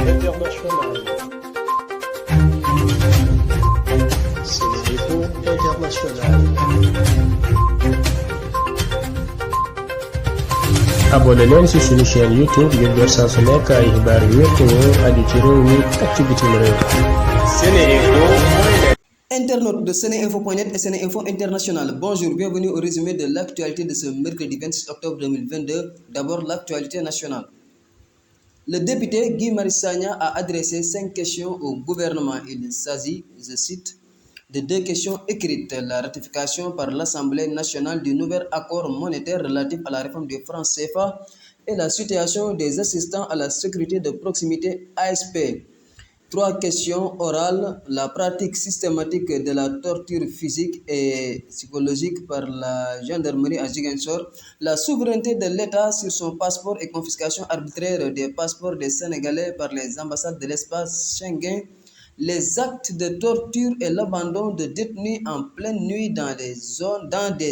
internationale. Sénéinfo International. abonné leen ci suñu chaîne YouTube ngir jot saa su nekk ay xibaar yu wér te wóor aju ci réew mi ak ci bitim réew. Sénéinfo. Internautes de Sénéinfo.net et Sénéinfo International, bonjour, bienvenue au résumé de l'actualité de ce mercredi 26 octobre 2022. D'abord, l'actualité nationale. Le député Guy Marius Sagna a adressé 5 questions au gouvernement. Il s'agit, je cite, de 2 questions écrites. La ratification par l'Assemblée nationale du nouvel accord monétaire relatif à la réforme du franc CFA et la situation des assistants à la sécurité de proximité ASP. 3 questions orales, la pratique systématique de la torture physique et psychologique par la gendarmerie à Ziguinchor, la souveraineté de l'État sur son passeport et confiscation arbitraire des passeports des Sénégalais par les ambassades de l'espace Schengen, les actes de torture et l'abandon de détenus en pleine nuit dans des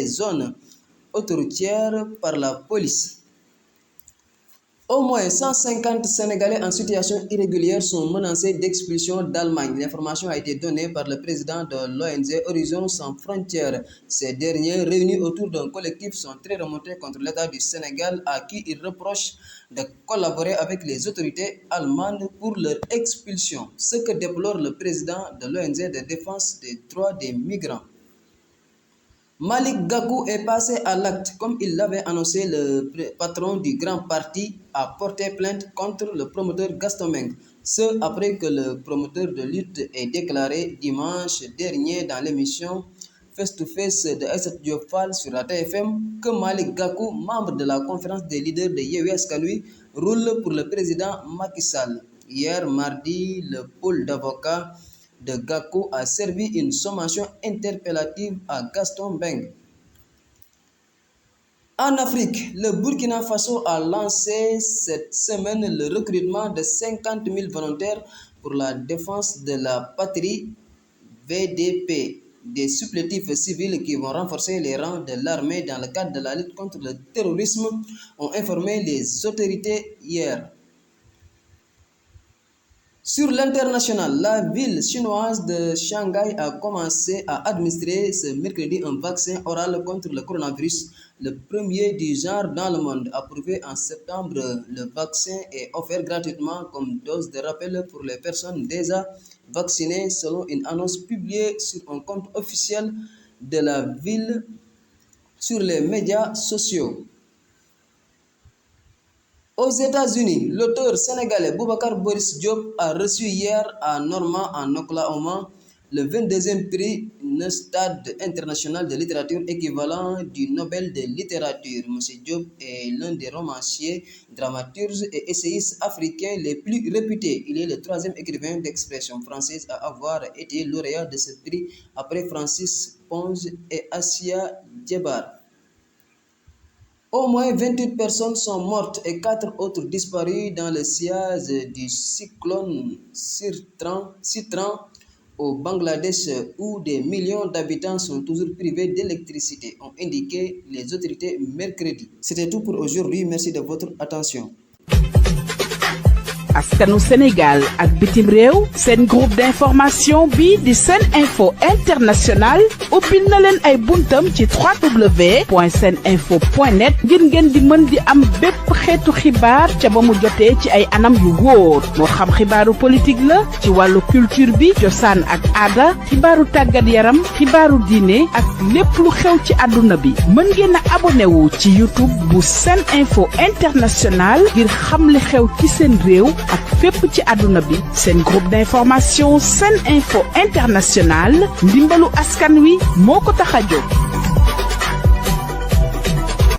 zones autoroutières par la police. Au moins 150 Sénégalais en situation irrégulière sont menacés d'expulsion d'Allemagne. L'information a été donnée par le président de l'ONG Horizon Sans Frontières. Ces derniers, réunis autour d'un collectif, sont très remontés contre l'État du Sénégal à qui ils reprochent de collaborer avec les autorités allemandes pour leur expulsion, ce que déplore le président de l'ONG de défense des droits des migrants. Malick Gakou est passé à l'acte. Comme il l'avait annoncé, le patron du grand parti a porté plainte contre le promoteur Gaston Mbengue. Ce après que le promoteur de lutte ait déclaré dimanche dernier dans l'émission Face to Face de Aïssatou Diop Fall sur la TFM que Malick Gakou, membre de la conférence des leaders de Yewwi Askan Wi, roule pour le président Macky Sall. Hier mardi, le pôle d'avocats de Gakou a servi une sommation interpellative à Gaston Mbengue. En Afrique, le Burkina Faso a lancé cette semaine le recrutement de 50 000 volontaires pour la défense de la patrie VDP, des supplétifs civils qui vont renforcer les rangs de l'armée dans le cadre de la lutte contre le terrorisme, ont informé les autorités hier. Sur l'international, la ville chinoise de Shanghai a commencé à administrer ce mercredi un vaccin oral contre le coronavirus, le premier du genre dans le monde. Approuvé en septembre, le vaccin est offert gratuitement comme dose de rappel pour les personnes déjà vaccinées, selon une annonce publiée sur un compte officiel de la ville sur les médias sociaux. Aux États-Unis, l'auteur sénégalais Boubacar Boris Diop a reçu hier à Norman, en Oklahoma, le 22e prix Neustadt international de littérature, équivalent du Nobel de littérature. M. Diop est l'un des romanciers, dramaturges et essayistes africains les plus réputés. Il est le 3e écrivain d'expression française à avoir été lauréat de ce prix après Francis Ponge et Assia Djebar. Au moins 28 personnes sont mortes et 4 autres disparues dans le sillage du cyclone Citran au Bangladesh, où des millions d'habitants sont toujours privés d'électricité, ont indiqué les autorités mercredi. C'était tout pour aujourd'hui. Merci de votre attention. askanu Sénégal ak bitim réew seen groupe d'information bi di Sénéinfo International ubbil na leen ay buntam ci www.seninfo.net ngir ngeen di mën di am bépp xeetu xibaar ca ba mu jotee ci ay anam yu wóor moo xam xibaaru politique la ci wàllu culture bi cosaan ak aada xibaaru tàggat yaram xibaaru diine ak lépp lu xew ci àdduna bi mën ngeen a abonné wu ci YouTube bu Sénéinfo International ngir xam li xew ci seen réew ak fépp ci àdduna bi. Seen groupe d'information Sénéinfo International ndimbalu askan wi moo ko tax a jóg.